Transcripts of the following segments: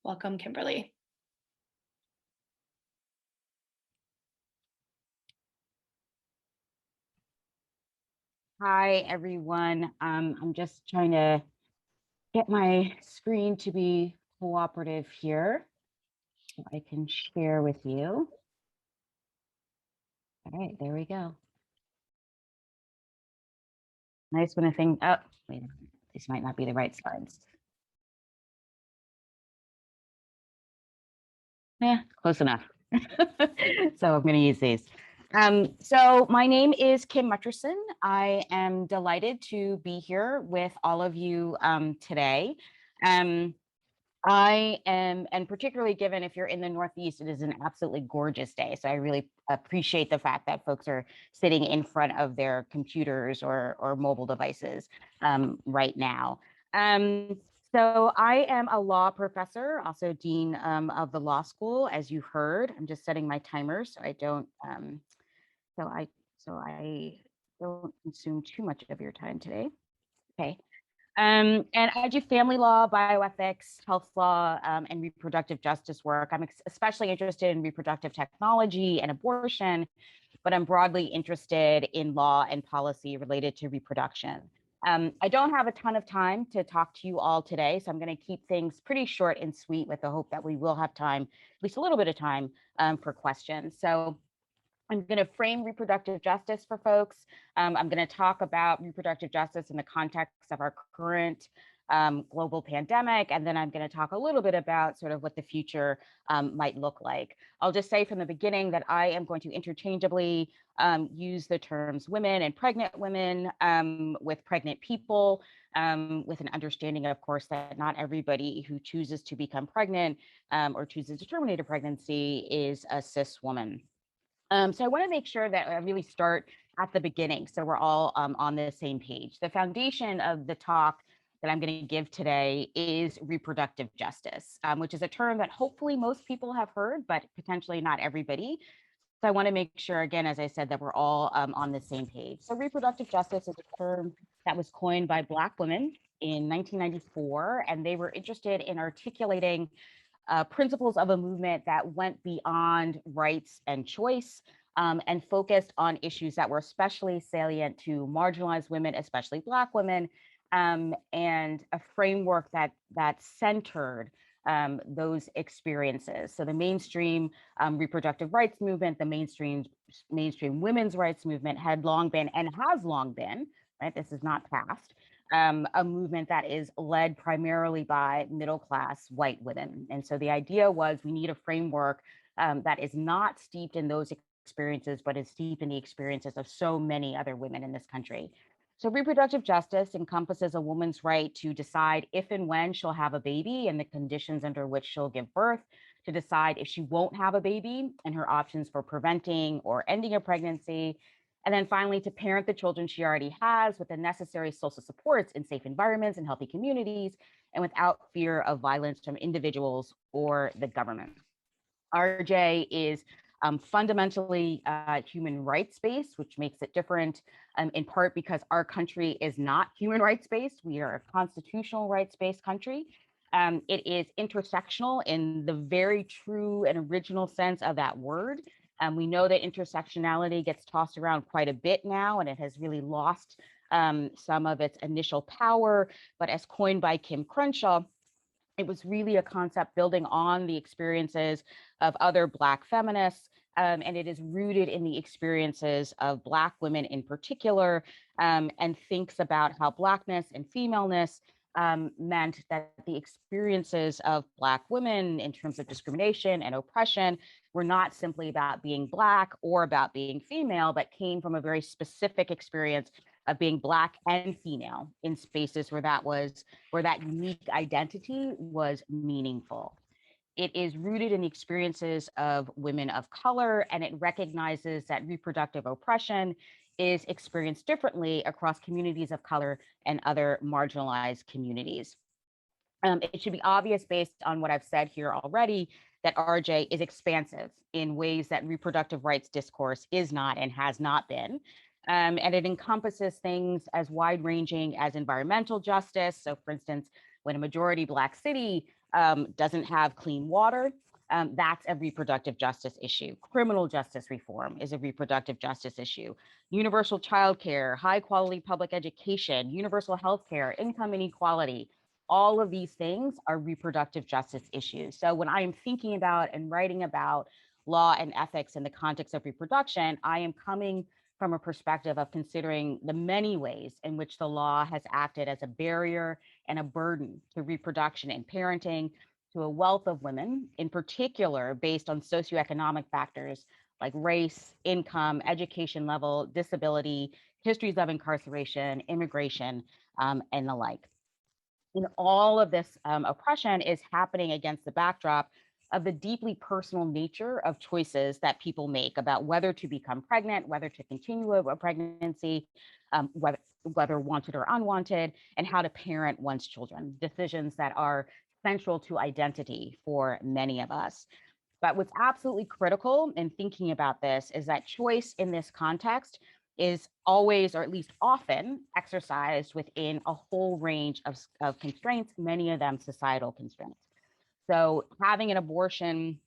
Welcome, Kimberly. Hi, everyone. I'm just trying to get my screen to be cooperative here so I can share with you. All right, there we go. Nice when a thing, oh, wait a minute. These might not be the right slides. Yeah, close enough. So I'm going to use these. So my name is Kim Mutcherson. I am delighted to be here with all of you today. I am, and particularly given if you're in the Northeast, it is an absolutely gorgeous day. So I really appreciate the fact that folks are sitting in front of their computers or mobile devices right now. So I am a law professor, also dean of the law school, as you heard. I'm just setting my timer so I don't so I don't consume too much of your time today. Okay. And I do family law, bioethics, health law, and reproductive justice work. I'm especially interested in reproductive technology and abortion, but I'm broadly interested in law and policy related to reproduction. I don't have a ton of time to talk to you all today, so I'm going to keep things pretty short and sweet with the hope that we will have time, at least a little bit of time, for questions. So I'm going to frame reproductive justice for folks. I'm going to talk about reproductive justice in the context of our current global pandemic, and then I'm going to talk a little bit about sort of what the future might look like. I'll just say from the beginning that I am going to interchangeably use the terms women and pregnant women with pregnant people, with an understanding, of course, that not everybody who chooses to become pregnant or chooses to terminate a pregnancy is a cis woman. So I want to make sure that I really start at the beginning so we're all on the same page. The foundation of the talk that I'm going to give today is reproductive justice, which is a term that hopefully most people have heard, but potentially not everybody. So I want to make sure, again, as I said, that we're all on the same page. So reproductive justice is a term that was coined by Black women in 1994, and they were interested in articulating principles of a movement that went beyond rights and choice and focused on issues that were especially salient to marginalized women, especially Black women, and a framework that centered those experiences. So the mainstream reproductive rights movement, the mainstream women's rights movement had long been and has long been, right? This is not past, a movement that is led primarily by middle-class white women. And so the idea was we need a framework that is not steeped in those experiences, but is steeped in the experiences of so many other women in this country. So reproductive justice encompasses a woman's right to decide if and when she'll have a baby and the conditions under which she'll give birth, to decide if she won't have a baby and her options for preventing or ending a pregnancy, and then finally, to parent the children she already has with the necessary social supports in safe environments and healthy communities, and without fear of violence from individuals or the government. RJ is fundamentally human rights based, which makes it different in part because our country is not human rights based. We are a constitutional rights based country. It is intersectional in the very true and original sense of that word. We know that intersectionality gets tossed around quite a bit now, and it has really lost some of its initial power. But as coined by Kim Crenshaw, it was really a concept building on the experiences of other Black feminists, and it is rooted in the experiences of Black women in particular, and thinks about how Blackness and femaleness meant that the experiences of Black women in terms of discrimination and oppression were not simply about being Black or about being female, but came from a very specific experience of being Black and female in spaces where that unique identity was meaningful. It is rooted in the experiences of women of color, and it recognizes that reproductive oppression is experienced differently across communities of color and other marginalized communities. It should be obvious based on what I've said here already that RJ is expansive in ways that reproductive rights discourse is not and has not been. And it encompasses things as wide ranging as environmental justice. So, for instance, when a majority Black city doesn't have clean water, that's a reproductive justice issue. Criminal justice reform is a reproductive justice issue. Universal childcare, high quality public education, universal healthcare, income inequality, all of these things are reproductive justice issues. So when I am thinking about and writing about law and ethics in the context of reproduction, I am coming from a perspective of considering the many ways in which the law has acted as a barrier and a burden to reproduction and parenting, to a wealth of women, in particular based on socioeconomic factors like race, income, education level, disability, histories of incarceration, immigration, and the like. And all of this oppression is happening against the backdrop of the deeply personal nature of choices that people make about whether to become pregnant, whether to continue a pregnancy, whether wanted or unwanted, and how to parent one's children, decisions that are central to identity for many of us. But what's absolutely critical in thinking about this is that choice in this context is always, or at least often, exercised within a whole range of constraints, many of them societal constraints. So having an abortion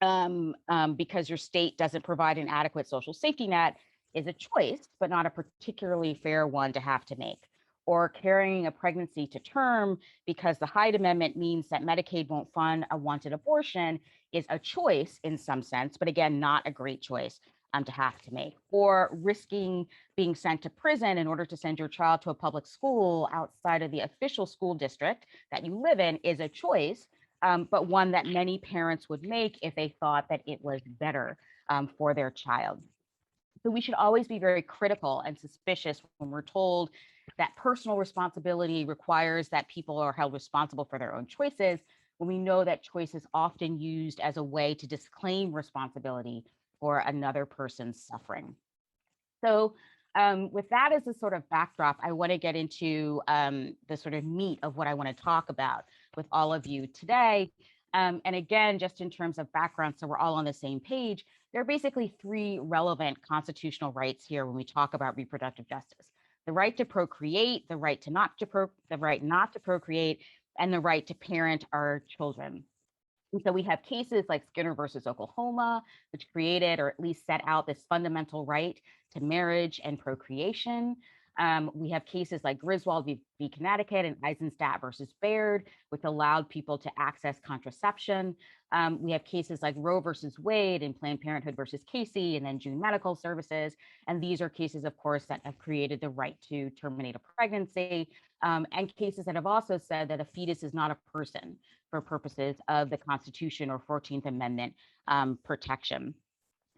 because your state doesn't provide an adequate social safety net is a choice, but not a particularly fair one to have to make. Or carrying a pregnancy to term because the Hyde Amendment means that Medicaid won't fund a wanted abortion is a choice in some sense, but again, not a great choice to have to make. Or risking being sent to prison in order to send your child to a public school outside of the official school district that you live in is a choice, but one that many parents would make if they thought that it was better for their child. So we should always be very critical and suspicious when we're told that personal responsibility requires that people are held responsible for their own choices, when we know that choice is often used as a way to disclaim responsibility for another person's suffering. So with that as a sort of backdrop, I want to get into the sort of meat of what I want to talk about with all of you today. And again, just in terms of background, so we're all on the same page, there are basically three relevant constitutional rights here when we talk about reproductive justice: the right to procreate, the right not to procreate, and the right to parent our children. And so we have cases like Skinner versus Oklahoma, which created or at least set out this fundamental right to marriage and procreation. We have cases like Griswold v. Connecticut and Eisenstadt versus Baird, which allowed people to access contraception. We have cases like Roe versus Wade and Planned Parenthood versus Casey, and then June Medical Services. And these are cases, of course, that have created the right to terminate a pregnancy, and cases that have also said that a fetus is not a person for purposes of the Constitution or 14th Amendment protection.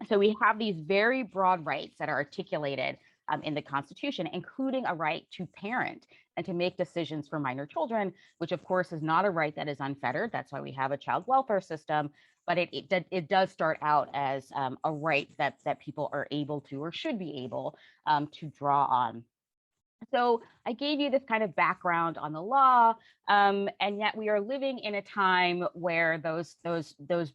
So we have these very broad rights that are articulated in the Constitution, including a right to parent and to make decisions for minor children, which of course is not a right that is unfettered. That's why we have a child welfare system, but it does start out as a right that people are able to or should be able to draw on. So I gave you this kind of background on the law, and yet we are living in a time where those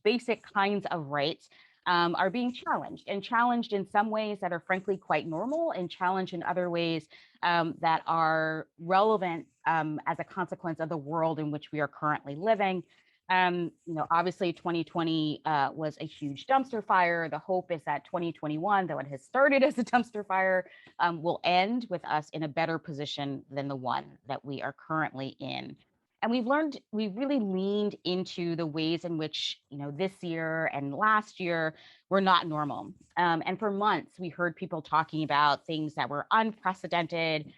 basic kinds of rights are being challenged in some ways that are frankly quite normal, and challenged in other ways that are relevant as a consequence of the world in which we are currently living. Obviously 2020 was a huge dumpster fire. The hope is that 2021, though it has started as a dumpster fire, will end with us in a better position than the one that we are currently in. And we've really leaned into the ways in which, this year and last year were not normal. And for months, we heard people talking about things that were unprecedented,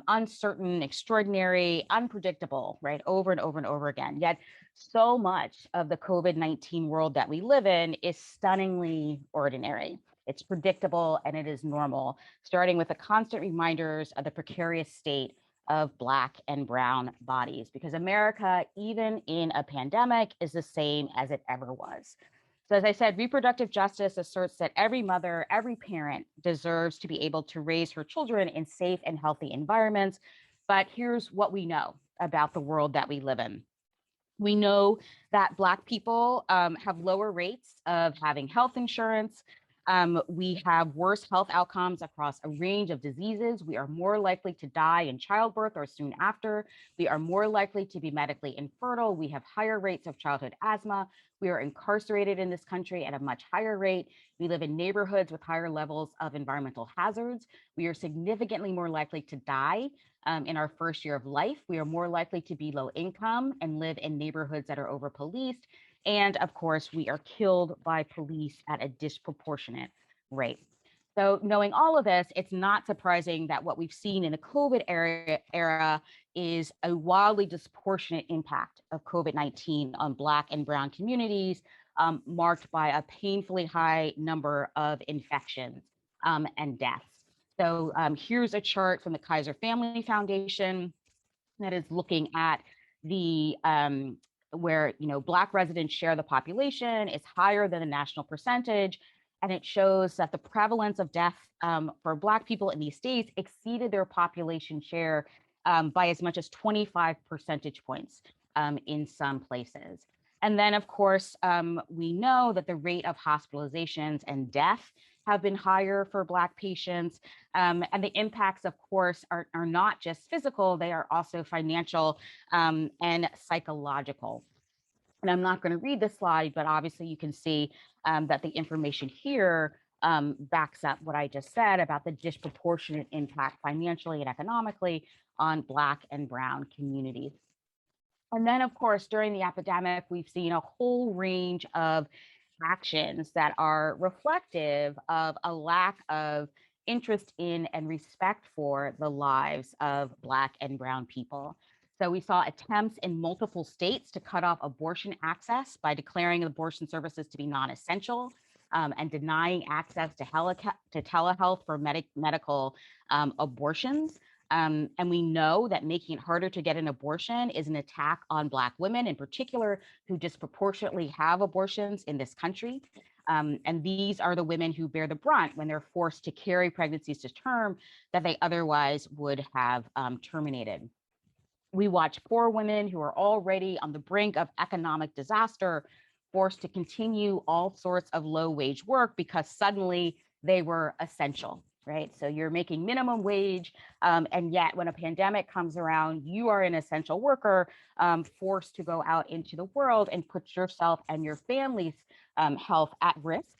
uncertain, extraordinary, unpredictable, right? Over and over and over again. Yet so much of the COVID-19 world that we live in is stunningly ordinary. It's predictable and it is normal, starting with the constant reminders of the precarious state of Black and brown bodies, because America, even in a pandemic, is the same as it ever was. So as I said, reproductive justice asserts that every mother, every parent deserves to be able to raise her children in safe and healthy environments. But here's what we know about the world that we live in. We know that Black people have lower rates of having health insurance. We have worse health outcomes across a range of diseases. We are more likely to die in childbirth or soon after. We are more likely to be medically infertile. We have higher rates of childhood asthma. We are incarcerated in this country at a much higher rate. We live in neighborhoods with higher levels of environmental hazards. We are significantly more likely to die in our first year of life. We are more likely to be low income and live in neighborhoods that are over policed. And of course, we are killed by police at a disproportionate rate. So knowing all of this, it's not surprising that what we've seen in the COVID era is a wildly disproportionate impact of COVID-19 on Black and Brown communities, marked by a painfully high number of infections and deaths. So here's a chart from the Kaiser Family Foundation that is looking at the where Black residents share the population is higher than the national percentage, and it shows that the prevalence of death for Black people in these states exceeded their population share by as much as 25 percentage points in some places. And then, of course, we know that the rate of hospitalizations and death have been higher for Black patients. And the impacts, of course, are not just physical, they are also financial and psychological. And I'm not going to read this slide, but obviously you can see that the information here backs up what I just said about the disproportionate impact financially and economically on Black and Brown communities. And then, of course, during the epidemic, we've seen a whole range of actions that are reflective of a lack of interest in and respect for the lives of Black and Brown people. So we saw attempts in multiple states to cut off abortion access by declaring abortion services to be non-essential and denying access to telehealth for medical abortions. And we know that making it harder to get an abortion is an attack on Black women in particular, who disproportionately have abortions in this country. And these are the women who bear the brunt when they're forced to carry pregnancies to term that they otherwise would have terminated. We watch poor women who are already on the brink of economic disaster, forced to continue all sorts of low wage work because suddenly they were essential. Right? So you're making minimum wage, and yet when a pandemic comes around, you are an essential worker, forced to go out into the world and put yourself and your family's health at risk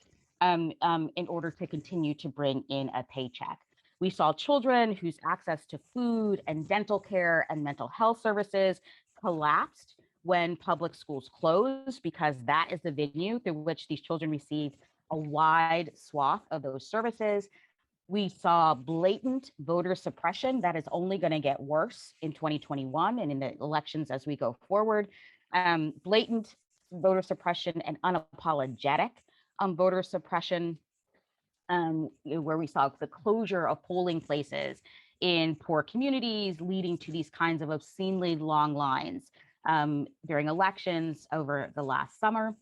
in order to continue to bring in a paycheck. We saw children whose access to food and dental care and mental health services collapsed when public schools closed, because that is the venue through which these children received a wide swath of those services. We saw blatant voter suppression that is only going to get worse in 2021 and in the elections as we go forward. Blatant voter suppression and unapologetic voter suppression, where we saw the closure of polling places in poor communities, leading to these kinds of obscenely long lines during elections over the last summer.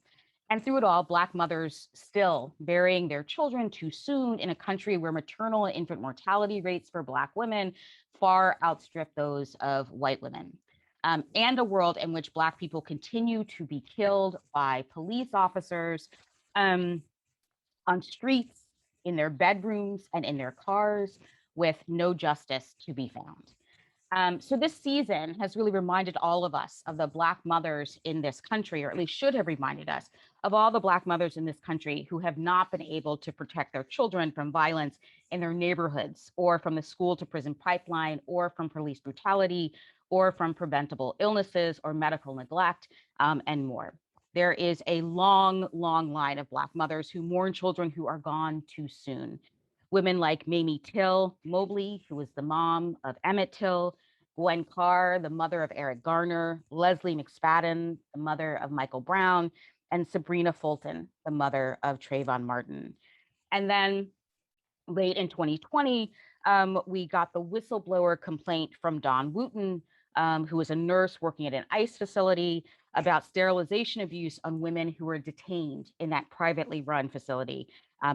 And through it all, Black mothers still burying their children too soon in a country where maternal and infant mortality rates for Black women far outstrip those of white women. And a world in which Black people continue to be killed by police officers on streets, in their bedrooms, and in their cars, with no justice to be found. So this season has really reminded all of us of the Black mothers in this country, or at least should have reminded us of all the Black mothers in this country who have not been able to protect their children from violence in their neighborhoods, or from the school to prison pipeline, or from police brutality, or from preventable illnesses or medical neglect, and more. There is a long, long line of Black mothers who mourn children who are gone too soon. Women like Mamie Till Mobley, who was the mom of Emmett Till, Gwen Carr, the mother of Eric Garner, Leslie McSpadden, the mother of Michael Brown, and Sabrina Fulton, the mother of Trayvon Martin. And then late in 2020, we got the whistleblower complaint from Dawn Wooten, who was a nurse working at an ICE facility, about sterilization abuse on women who were detained in that privately run facility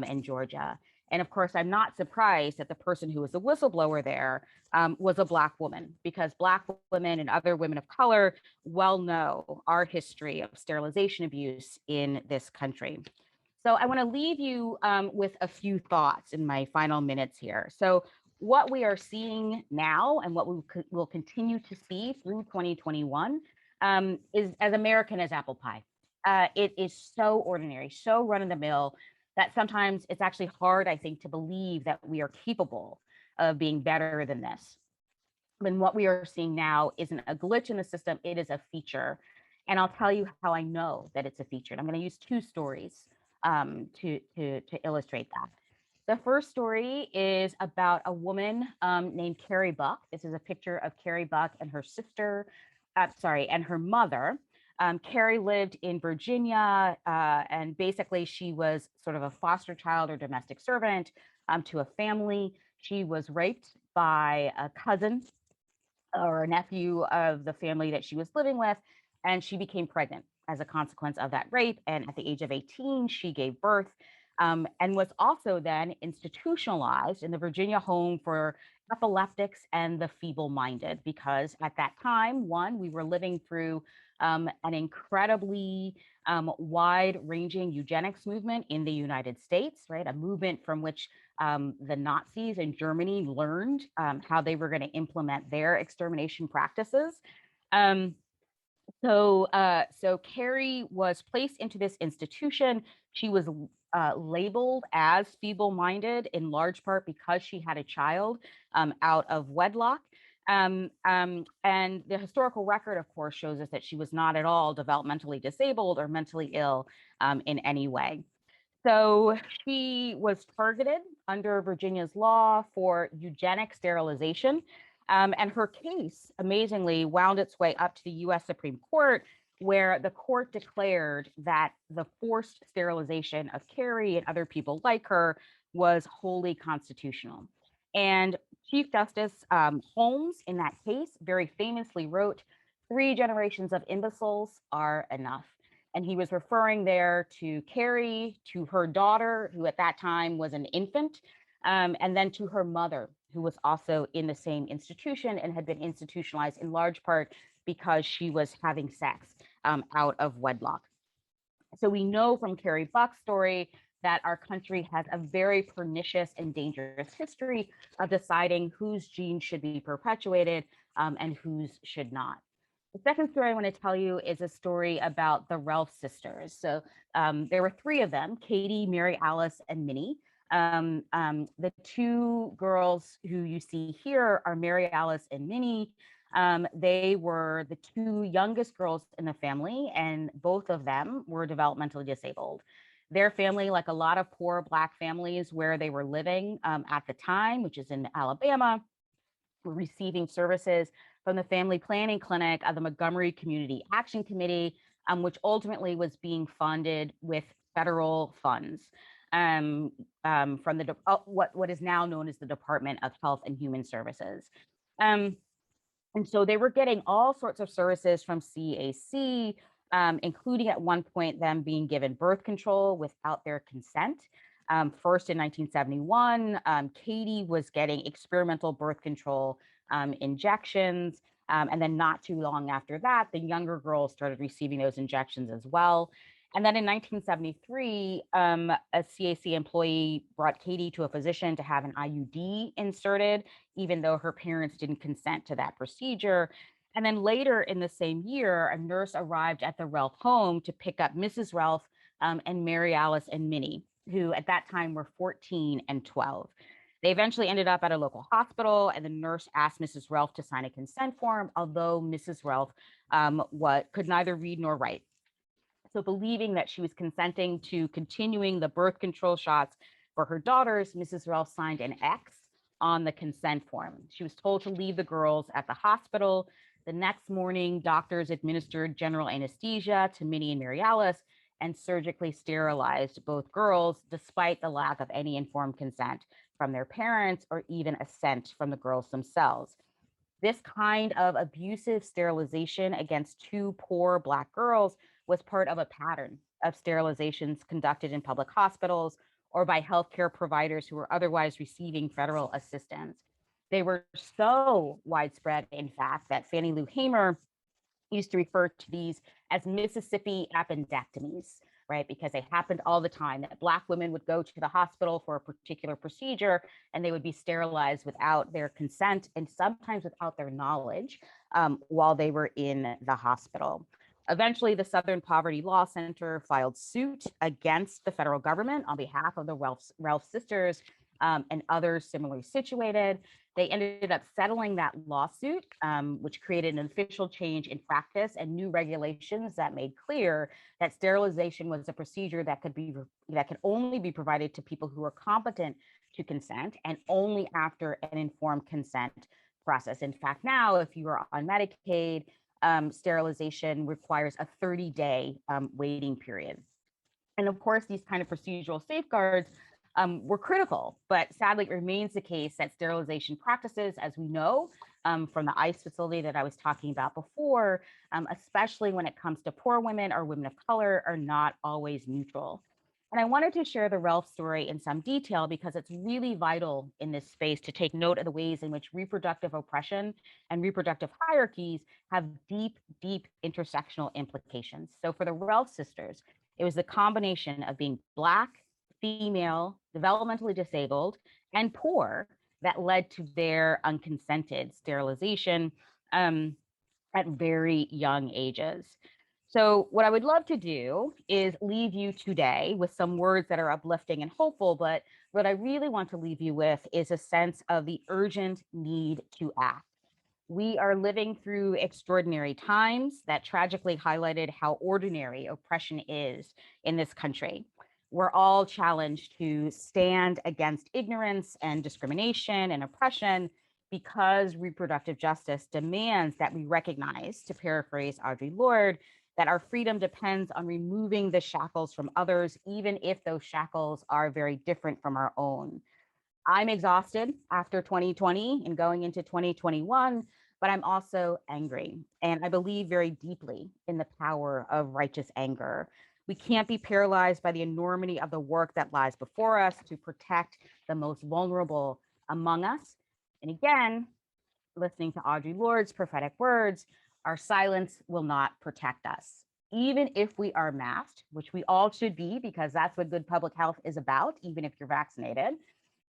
in Georgia. And of course, I'm not surprised that the person who was the whistleblower there was a Black woman, because Black women and other women of color well know our history of sterilization abuse in this country. So I want to leave you with a few thoughts in my final minutes here. So what we are seeing now and what we will continue to see through 2021 is as American as apple pie. It is so ordinary, so run of the mill that sometimes it's actually hard, I think, to believe that we are capable of being better than this. And what we are seeing now isn't a glitch in the system, it is a feature. And I'll tell you how I know that it's a feature. And I'm going to use two stories to illustrate that. The first story is about a woman named C.A.R.E. Buck. This is a picture of C.A.R.E. Buck and her sister, and her mother. C.A.R.E. lived in Virginia, and basically she was sort of a foster child or domestic servant to a family. She was raped by a cousin or a nephew of the family that she was living with, and she became pregnant as a consequence of that rape. And at the age of 18, she gave birth and was also then institutionalized in the Virginia Home for Epileptics and the Feeble-Minded, because at that time, one, we were living through an incredibly wide-ranging eugenics movement in the United States, right? A movement from which the Nazis in Germany learned how they were going to implement their extermination practices. So C.A.R.E. was placed into this institution. She was labeled as feeble-minded in large part because she had a child out of wedlock. And the historical record, of course, shows us that she was not at all developmentally disabled or mentally ill in any way. So she was targeted under Virginia's law for eugenic sterilization. And her case, amazingly, wound its way up to the US Supreme Court, where the court declared that the forced sterilization of C.A.R.E. and other people like her was wholly constitutional. And Chief Justice Holmes, in that case, very famously wrote, "3 generations of imbeciles are enough." And he was referring there to C.A.R.E., to her daughter, who at that time was an infant, and then to her mother, who was also in the same institution and had been institutionalized in large part because she was having sex out of wedlock. So we know from C.A.R.E. Buck's story that our country has a very pernicious and dangerous history of deciding whose genes should be perpetuated and whose should not. The second story I want to tell you is a story about the Relf Sisters. So there were 3 of them, Katie, Mary Alice, and Minnie. The 2 girls who you see here are Mary Alice and Minnie. They were the 2 youngest girls in the family, and both of them were developmentally disabled. Their family, like a lot of poor Black families where they were living at the time, which is in Alabama, were receiving services from the Family Planning Clinic of the Montgomery Community Action Committee, which ultimately was being funded with federal funds from the what is now known as the Department of Health and Human Services. And so they were getting all sorts of services from CAC, including at one point them being given birth control without their consent. First in 1971, Katie was getting experimental birth control injections. And then not too long after that, the younger girls started receiving those injections as well. And then in 1973, a CAC employee brought Katie to a physician to have an IUD inserted, even though her parents didn't consent to that procedure. And then later in the same year, a nurse arrived at the Relf home to pick up Mrs. Relf and Mary Alice and Minnie, who at that time were 14 and 12. They eventually ended up at a local hospital, and the nurse asked Mrs. Relf to sign a consent form, although Mrs. Relf could neither read nor write. So believing that she was consenting to continuing the birth control shots for her daughters, Mrs. Relf signed an X on the consent form. She was told to leave the girls at the hospital. The next morning, doctors administered general anesthesia to Minnie and Mary Alice and surgically sterilized both girls, despite the lack of any informed consent from their parents or even assent from the girls themselves. This kind of abusive sterilization against 2 poor Black girls was part of a pattern of sterilizations conducted in public hospitals or by healthcare providers who were otherwise receiving federal assistance. They were so widespread, in fact, that Fannie Lou Hamer used to refer to these as Mississippi appendectomies. right? Because they happened all the time, that Black women would go to the hospital for a particular procedure and they would be sterilized without their consent and sometimes without their knowledge while they were in the hospital. Eventually, the Southern Poverty Law Center filed suit against the federal government on behalf of the Relf Sisters and others similarly situated. They ended up settling that lawsuit, which created an official change in practice and new regulations that made clear that sterilization was a procedure that could only be provided to people who are competent to consent and only after an informed consent process. In fact, now, if you are on Medicaid, sterilization requires a 30-day waiting period. And of course, these kind of procedural safeguards were critical, but sadly it remains the case that sterilization practices, as we know from the ICE facility that I was talking about before, especially when it comes to poor women or women of color, are not always neutral. And I wanted to share the Relf story in some detail because it's really vital in this space to take note of the ways in which reproductive oppression and reproductive hierarchies have deep, deep intersectional implications. So for the Relf sisters, it was the combination of being Black, female, developmentally disabled, and poor that led to their unconsented sterilization at very young ages. So what I would love to do is leave you today with some words that are uplifting and hopeful, but what I really want to leave you with is a sense of the urgent need to act. We are living through extraordinary times that tragically highlighted how ordinary oppression is in this country. We're all challenged to stand against ignorance and discrimination and oppression because reproductive justice demands that we recognize, to paraphrase Audre Lorde, that our freedom depends on removing the shackles from others, even if those shackles are very different from our own. I'm exhausted after 2020 and going into 2021, but I'm also angry. And I believe very deeply in the power of righteous anger. We can't be paralyzed by the enormity of the work that lies before us to protect the most vulnerable among us. And again, listening to Audre Lorde's prophetic words, our silence will not protect us. Even if we are masked, which we all should be, because that's what good public health is about, even if you're vaccinated,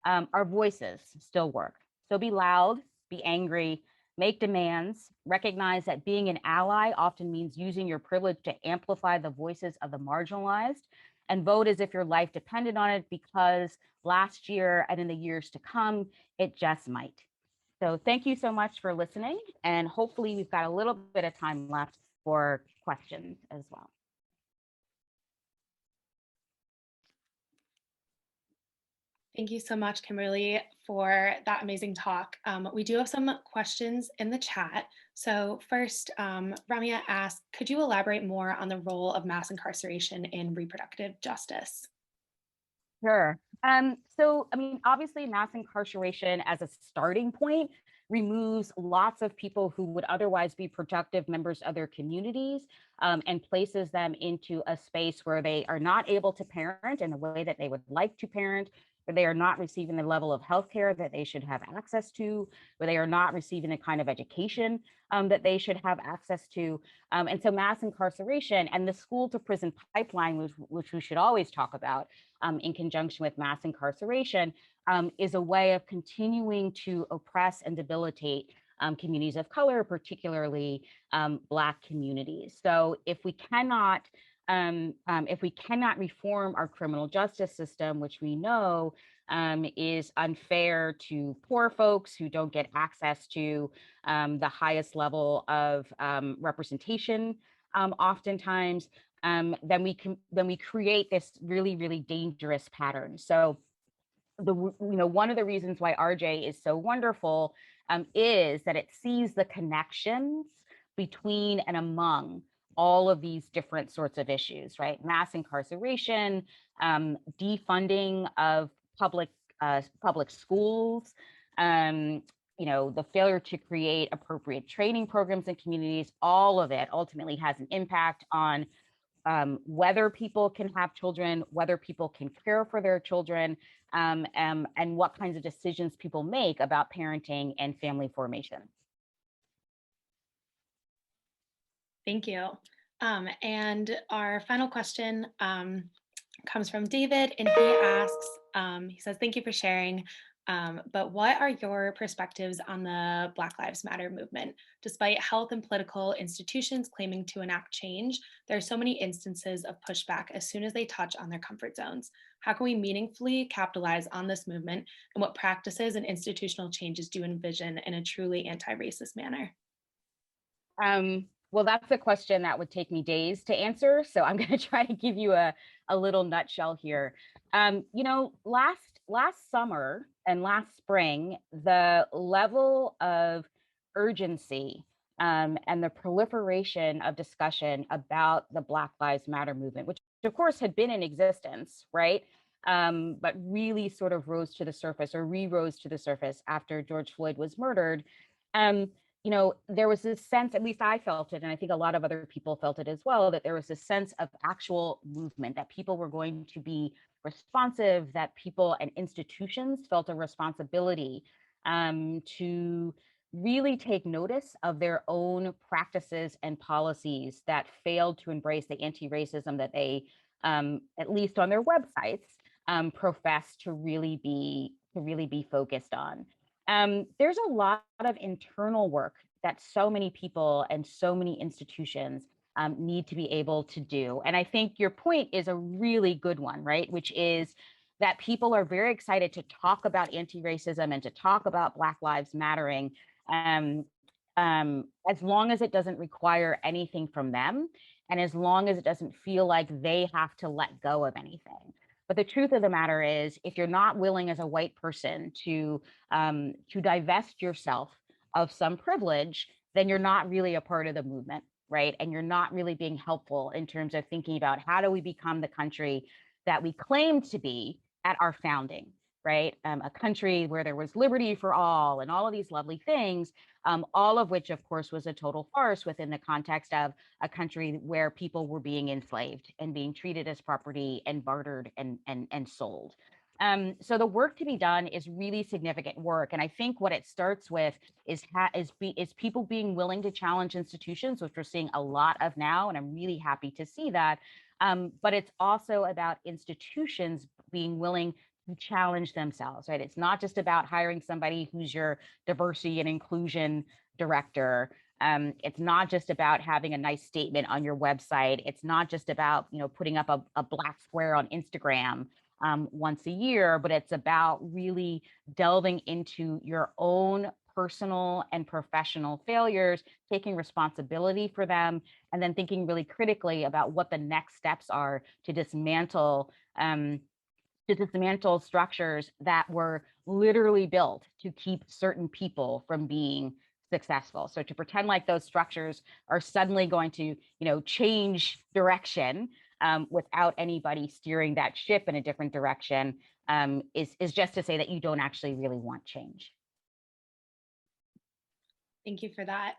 our voices still work. So be loud, be angry, make demands, recognize that being an ally often means using your privilege to amplify the voices of the marginalized, and vote as if your life depended on it, because last year and in the years to come, it just might. So thank you so much for listening, and hopefully we've got a little bit of time left for questions as well. Thank you so much, Kimberly, for that amazing talk. We do have some questions in the chat. So first, Ramya asked, could you elaborate more on the role of mass incarceration in reproductive justice? Sure. So, I mean, obviously mass incarceration as a starting point removes lots of people who would otherwise be productive members of their communities and places them into a space where they are not able to parent in the way that they would like to parent, where they are not receiving the level of healthcare that they should have access to, where they are not receiving the kind of education that they should have access to. And so mass incarceration and the school to prison pipeline, which we should always talk about in conjunction with mass incarceration, is a way of continuing to oppress and debilitate communities of color, particularly Black communities. So if we cannot reform our criminal justice system, which we know is unfair to poor folks who don't get access to the highest level of representation, oftentimes, then we create this really, really dangerous pattern. So one of the reasons why RJ is so wonderful is that it sees the connections between and among all of these different sorts of issues, right? Mass incarceration, defunding of public schools, the failure to create appropriate training programs in communities. All of it ultimately has an impact on whether people can have children, whether people can care for their children, and what kinds of decisions people make about parenting and family formation. Thank you. And our final question comes from David, and he asks, he says, thank you for sharing, but what are your perspectives on the Black Lives Matter movement? Despite health and political institutions claiming to enact change, there are so many instances of pushback as soon as they touch on their comfort zones. How can we meaningfully capitalize on this movement, and what practices and institutional changes do you envision in a truly anti-racist manner? Well, that's a question that would take me days to answer. So I'm going to try to give you a little nutshell here. Last summer and last spring, the level of urgency and the proliferation of discussion about the Black Lives Matter movement, which of course had been in existence, right? But really sort of rose to the surface or re-rose to the surface after George Floyd was murdered. Um, there was this sense, at least I felt it, and I think a lot of other people felt it as well, that there was this sense of actual movement, that people were going to be responsive, that people and institutions felt a responsibility to really take notice of their own practices and policies that failed to embrace the anti-racism that they, at least on their websites, profess to really be focused on. There's a lot of internal work that so many people and so many institutions need to be able to do. And I think your point is a really good one, right? Which is that people are very excited to talk about anti-racism and to talk about Black Lives Mattering, as long as it doesn't require anything from them, and as long as it doesn't feel like they have to let go of anything. But the truth of the matter is, if you're not willing as a white person to divest yourself of some privilege, then you're not really a part of the movement, right? And you're not really being helpful in terms of thinking about how do we become the country that we claimed to be at our founding, right? A country where there was liberty for all and all of these lovely things, all of which, of course, was a total farce within the context of a country where people were being enslaved and being treated as property and bartered and sold. So the work to be done is really significant work, and I think what it starts with is people being willing to challenge institutions, which we're seeing a lot of now, and I'm really happy to see that. But it's also about institutions being willing to challenge themselves, right? It's not just about hiring somebody who's your diversity and inclusion director. It's not just about having a nice statement on your website. It's not just about, putting up a black square on Instagram once a year, but it's about really delving into your own personal and professional failures, taking responsibility for them, and then thinking really critically about what the next steps are to dismantle structures that were literally built to keep certain people from being successful. So to pretend like those structures are suddenly going to, change direction without anybody steering that ship in a different direction is just to say that you don't actually really want change. Thank you for that.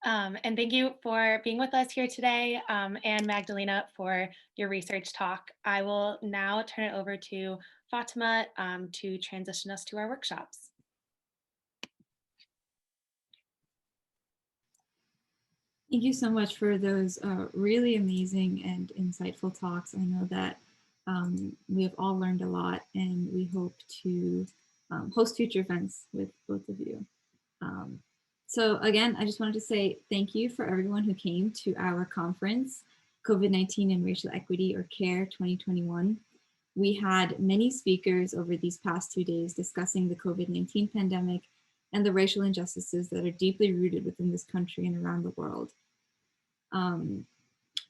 And thank you for being with us here today, and Magdalena for your research talk. I will now turn it over to Fatima to transition us to our workshops. Thank you so much for those really amazing and insightful talks. I know that we have all learned a lot, and we hope to host future events with both of you. So again, I just wanted to say thank you for everyone who came to our conference, COVID-19 and Racial Equity, or C.A.R.E 2021. We had many speakers over these past 2 days discussing the COVID-19 pandemic and the racial injustices that are deeply rooted within this country and around the world.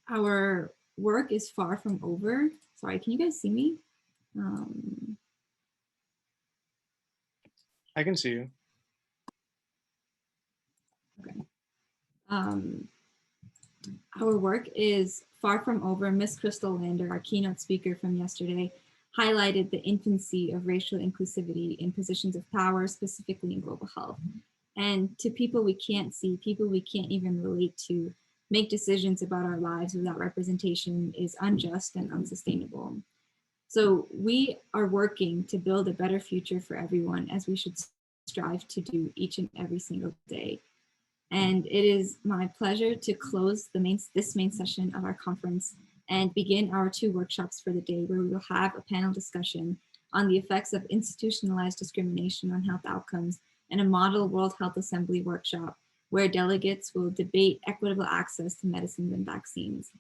Our work is far from over. Sorry, can you guys see me? I can see you. Okay. Our work is far from over. Miss Crystal Lander, our keynote speaker from yesterday, highlighted the infancy of racial inclusivity in positions of power, specifically in global health. And to people we can't see, people we can't even relate to, make decisions about our lives without representation is unjust and unsustainable. So we are working to build a better future for everyone, as we should strive to do each and every single day. And it is my pleasure to close this main session of our conference and begin our 2 workshops for the day, where we will have a panel discussion on the effects of institutionalized discrimination on health outcomes, and a model World Health Assembly workshop where delegates will debate equitable access to medicines and vaccines.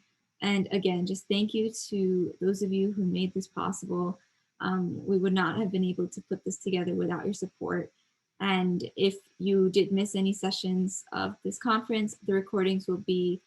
And again, just thank you to those of you who made this possible. We would not have been able to put this together without your support. And if you did miss any sessions of this conference, the recordings will be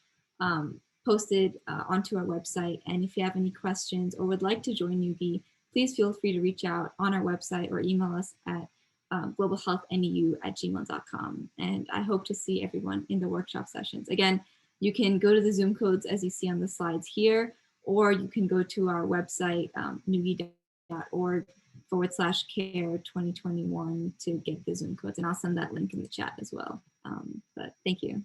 posted onto our website. And if you have any questions or would like to join UB, please feel free to reach out on our website or email us at globalhealthneu@gmail.com. And I hope to see everyone in the workshop sessions. Again, you can go to the Zoom codes as you see on the slides here, or you can go to our website, nugi.org/CARE 2021 to get the Zoom codes. And I'll send that link in the chat as well. But thank you.